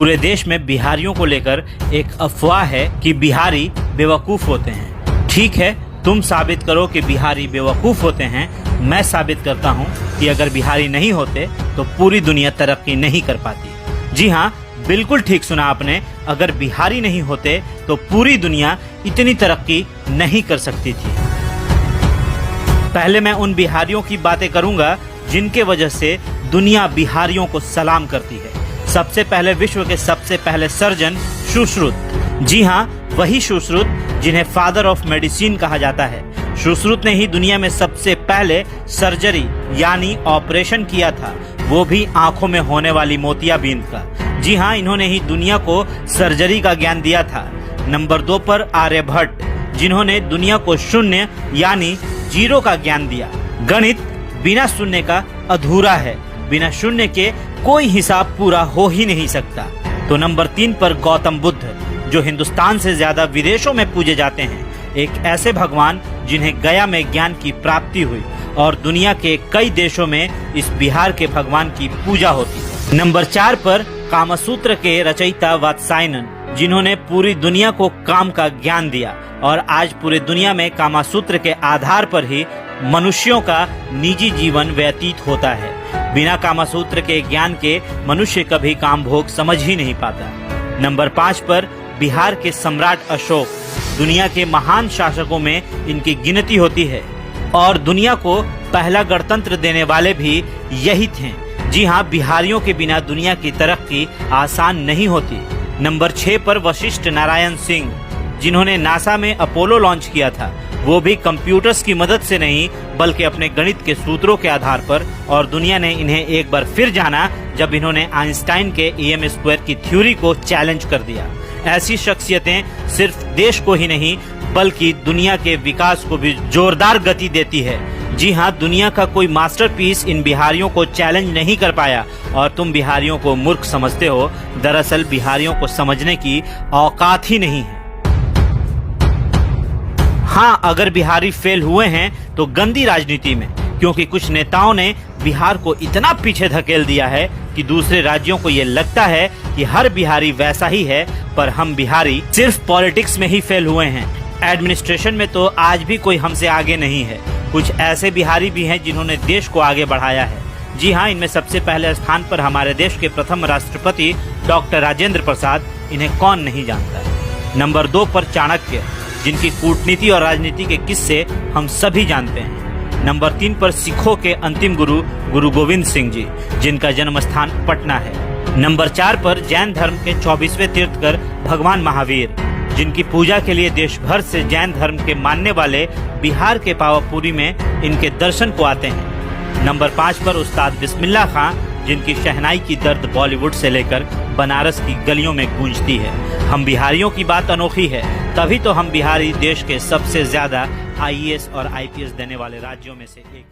पूरे देश में बिहारियों को लेकर एक अफवाह है कि बिहारी बेवकूफ होते हैं। ठीक है, तुम साबित करो कि बिहारी बेवकूफ होते हैं। मैं साबित करता हूं कि अगर बिहारी नहीं होते तो पूरी दुनिया तरक्की नहीं कर पाती। जी हाँ, बिल्कुल ठीक सुना आपने। अगर बिहारी नहीं होते तो पूरी दुनिया इतनी तरक्की नहीं कर सकती थी। पहले मैं उन बिहारियों की बातें करूंगा जिनके वजह से दुनिया बिहारियों को सलाम करती है। सबसे पहले विश्व के सबसे पहले सर्जन सुश्रुत। जी हाँ, वही सुश्रुत जिन्हें फादर ऑफ मेडिसिन कहा जाता है। सुश्रुत ने ही दुनिया में सबसे पहले सर्जरी यानी ऑपरेशन किया था, वो भी आंखों में होने वाली मोतियाबिंद का। जी हाँ, इन्होंने ही दुनिया को सर्जरी का ज्ञान दिया था। नंबर 2 पर आर्यभट्ट, जिन्होंने दुनिया को शून्य यानी जीरो का ज्ञान दिया। गणित बिना शून्य का अधूरा है, बिना शून्य के कोई हिसाब पूरा हो ही नहीं सकता। तो नंबर 3 पर गौतम बुद्ध, जो हिंदुस्तान से ज्यादा विदेशों में पूजे जाते हैं। एक ऐसे भगवान जिन्हें गया में ज्ञान की प्राप्ति हुई और दुनिया के कई देशों में इस बिहार के भगवान की पूजा होती है। नंबर 4 पर कामसूत्र के रचयिता वात्सायनन, जिन्होंने पूरी दुनिया को काम का ज्ञान दिया और आज पूरे दुनिया में कामसूत्र के आधार पर ही मनुष्यों का निजी जीवन व्यतीत होता है। बिना कामसूत्र के ज्ञान के मनुष्य कभी काम भोग समझ ही नहीं पाता। नंबर 5 पर बिहार के सम्राट अशोक, दुनिया के महान शासकों में इनकी गिनती होती है और दुनिया को पहला गणतंत्र देने वाले भी यही थे। जी हाँ, बिहारियों के बिना दुनिया की तरक्की आसान नहीं होती। नंबर 6 पर वशिष्ठ नारायण सिंह, जिन्होंने नासा में अपोलो लॉन्च किया था, वो भी कंप्यूटर्स की मदद से नहीं बल्कि अपने गणित के सूत्रों के आधार पर। और दुनिया ने इन्हें एक बार फिर जाना जब इन्होंने आइंस्टाइन के EM² की थ्योरी को चैलेंज कर दिया। ऐसी शख्सियतें सिर्फ देश को ही नहीं बल्कि दुनिया के विकास को भी जोरदार गति देती है। जी हाँ, दुनिया का कोई मास्टरपीस इन बिहारियों को चैलेंज नहीं कर पाया और तुम बिहारियों को मूर्ख समझते हो। दरअसल बिहारियों को समझने की औकात ही नहीं है। हाँ, अगर बिहारी फेल हुए हैं तो गंदी राजनीति में, क्योंकि कुछ नेताओं ने बिहार को इतना पीछे धकेल दिया है कि दूसरे राज्यों को ये लगता है कि हर बिहारी वैसा ही है, पर हम बिहारी सिर्फ पॉलिटिक्स में ही फेल हुए हैं। एडमिनिस्ट्रेशन में तो आज भी कोई हमसे आगे नहीं है। कुछ ऐसे बिहारी भी हैं जिन्होंने देश को आगे बढ़ाया है। जी हाँ, इनमें सबसे पहले स्थान पर हमारे देश के प्रथम राष्ट्रपति डॉक्टर राजेंद्र प्रसाद, इन्हें कौन नहीं जानता है। नंबर 2 पर चाणक्य, जिनकी कूटनीति और राजनीति के किस्से हम सभी जानते हैं। नंबर 3 पर सिखों के अंतिम गुरु गुरु गोविंद सिंह जी, जिनका जन्म स्थान पटना है। नंबर 4 पर जैन धर्म के 24वें तीर्थकर भगवान महावीर, जिनकी पूजा के लिए देश भर से जैन धर्म के मानने वाले बिहार के पावापुरी में इनके दर्शन को आते हैं। नंबर 5 पर उस्ताद बिस्मिल्लाह खां, जिनकी शहनाई की दर्द बॉलीवुड से लेकर बनारस की गलियों में गूंजती है। हम बिहारियों की बात अनोखी है, तभी तो हम बिहारी देश के सबसे ज्यादा IAS और IPS देने वाले राज्यों में से एक